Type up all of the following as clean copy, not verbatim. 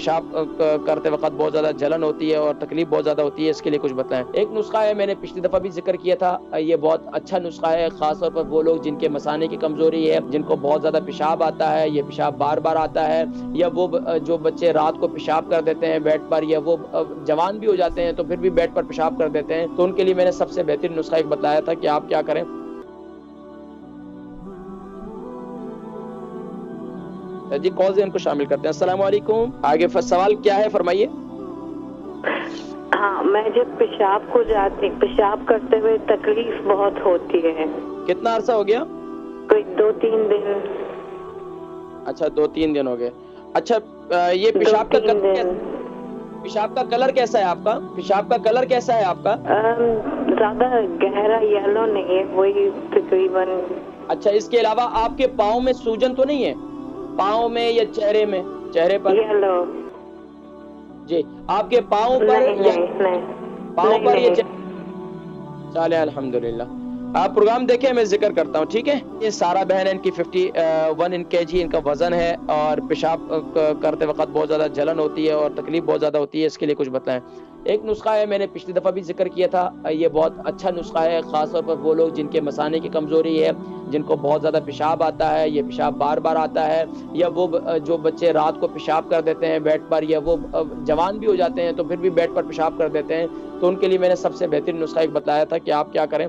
پیشاب کرتے وقت بہت زیادہ جلن ہوتی ہے اور تکلیف بہت زیادہ ہوتی ہے، اس کے لیے کچھ بتائیں۔ ایک نسخہ ہے، میں نے پچھلی دفعہ بھی ذکر کیا تھا، یہ بہت اچھا نسخہ ہے، خاص طور پر وہ لوگ جن کے مثانے کی کمزوری ہے، جن کو بہت زیادہ پیشاب آتا ہے، یہ پیشاب بار بار آتا ہے، یا وہ جو بچے رات کو پیشاب کر دیتے ہیں بیڈ پر، یا وہ جوان بھی ہو جاتے ہیں تو پھر بھی بیڈ پر پیشاب کر دیتے ہیں، تو ان کے لیے میں نے سب سے بہترین نسخہ ایک بتایا تھا کہ آپ کیا کریں۔ جی کالز ان کو شامل کرتے ہیں۔ السلام علیکم، آگے سوال کیا ہے، فرمائیے۔ ہاں، میں جب پیشاب کو جاتی، پیشاب کرتے ہوئے تکلیف بہت ہوتی ہے۔ کتنا عرصہ ہو گیا؟ کوئی 2-3 دن۔ اچھا 2-3 دن ہو گئے۔ اچھا یہ پیشاب کا کلر کیسا ہے آپ کا؟ پیشاب کا کلر کیسا ہے آپ کا؟ زیادہ گہرا یلو نہیں ہے، وہی تقریباً۔ اچھا اس کے علاوہ آپ کے پاؤں میں سوجن تو نہیں ہے؟ پاؤں میں یا چہرے میں؟ چہرے پر؟ یلو جی آپ کے پاؤں پر پاؤں پر یہ چلے الحمدللہ۔ آپ پروگرام دیکھیں، میں ذکر کرتا ہوں، ٹھیک ہے۔ یہ سارا بہن ہے، ان کی 51 kg ان کا وزن ہے، اور پیشاب کرتے وقت بہت زیادہ جلن ہوتی ہے اور تکلیف بہت زیادہ ہوتی ہے، اس کے لیے کچھ بتائیں۔ ایک نسخہ ہے، میں نے پچھلی دفعہ بھی ذکر کیا تھا، یہ بہت اچھا نسخہ ہے، خاص طور پر وہ لوگ جن کے مثانے کی کمزوری ہے، جن کو بہت زیادہ پیشاب آتا ہے، یہ پیشاب بار بار آتا ہے، یا وہ جو بچے رات کو پیشاب کر دیتے ہیں بیڈ پر، یا وہ جوان بھی ہو جاتے ہیں تو پھر بھی بیڈ پر پیشاب کر دیتے ہیں، تو ان کے لیے میں نے سب سے بہترین نسخہ ایک بتایا تھا کہ آپ کیا کریں۔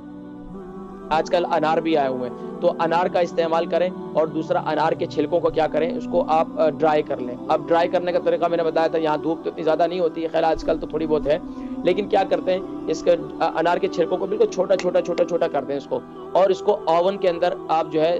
آج کل انار بھی آئے ہوئے ہیں، تو انار کا استعمال کریں، اور دوسرا انار کے چھلکوں کو کیا کریں، اس کو آپ ڈرائی کر لیں۔ اب ڈرائی کرنے کا طریقہ میں نے بتایا تھا، یہاں دھوپ تو اتنی زیادہ نہیں ہوتی ہے، خیر آج کل تو تھوڑی بہت ہے، لیکن کیا کرتے ہیں، اس کے انار کے چھلکوں کو بالکل چھوٹا چھوٹا چھوٹا چھوٹا کر دیں اس کو، اور اس کو اوون کے اندر آپ جو ہے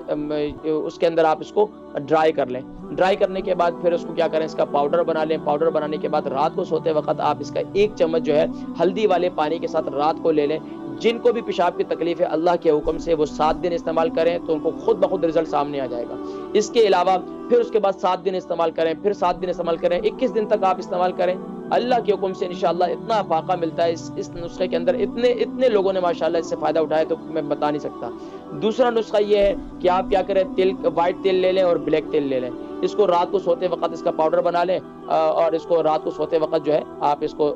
اس کے اندر آپ اس کو ڈرائی کر لیں۔ ڈرائی کرنے کے بعد پھر اس کو کیا کریں، اس کا پاؤڈر بنا لیں۔ پاؤڈر بنانے کے بعد رات کو سوتے وقت آپ اس کا 1 چمچ جو ہے ہلدی والے پانی کے ساتھ رات کو لے لیں۔ جن کو بھی پیشاب کی تکلیف ہے، اللہ کے حکم سے وہ 7 دن استعمال کریں تو ان کو خود بخود رزلٹ سامنے آ جائے گا۔ اس کے علاوہ پھر اس کے بعد 7 دن استعمال کریں، پھر 7 دن استعمال کریں، 21 دن تک آپ استعمال کریں، اللہ کے حکم سے انشاءاللہ اتنا افاقہ ملتا ہے اس نسخے کے اندر، اتنے لوگوں نے ماشاءاللہ اس سے فائدہ اٹھایا تو میں بتا نہیں سکتا۔ دوسرا نسخہ یہ ہے کہ آپ کیا کریں، وائٹ تیل لے لیں اور بلیک تیل لے لیں، اس کو رات کو سوتے وقت اس کا پاؤڈر بنا لیں، اور اس کو رات کو سوتے وقت جو ہے آپ اس کو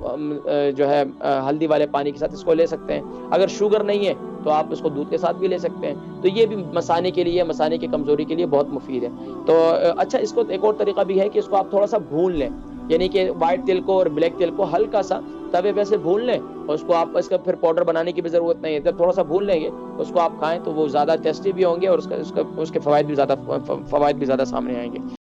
جو ہے ہلدی والے پانی کے ساتھ اس کو لے سکتے ہیں۔ اگر شوگر نہیں ہے تو آپ اس کو دودھ کے ساتھ بھی لے سکتے ہیں، تو یہ بھی مثانے کے لیے، مثانے کی کمزوری کے لیے بہت مفید ہے۔ تو اچھا اس کو ایک اور طریقہ بھی ہے کہ اس کو آپ تھوڑا سا بھون لیں، یعنی کہ وائٹ تیل کو اور بلیک تیل کو ہلکا سا توے پہ سے بھون لیں، اور اس کو آپ اس کا پھر پاؤڈر بنانے کی بھی ضرورت نہیں ہے، جب تھوڑا سا بھون لیں گے اس کو آپ کھائیں تو وہ زیادہ ٹیسٹی بھی ہوں گے، اور اس کے فوائد بھی زیادہ سامنے آئیں گے۔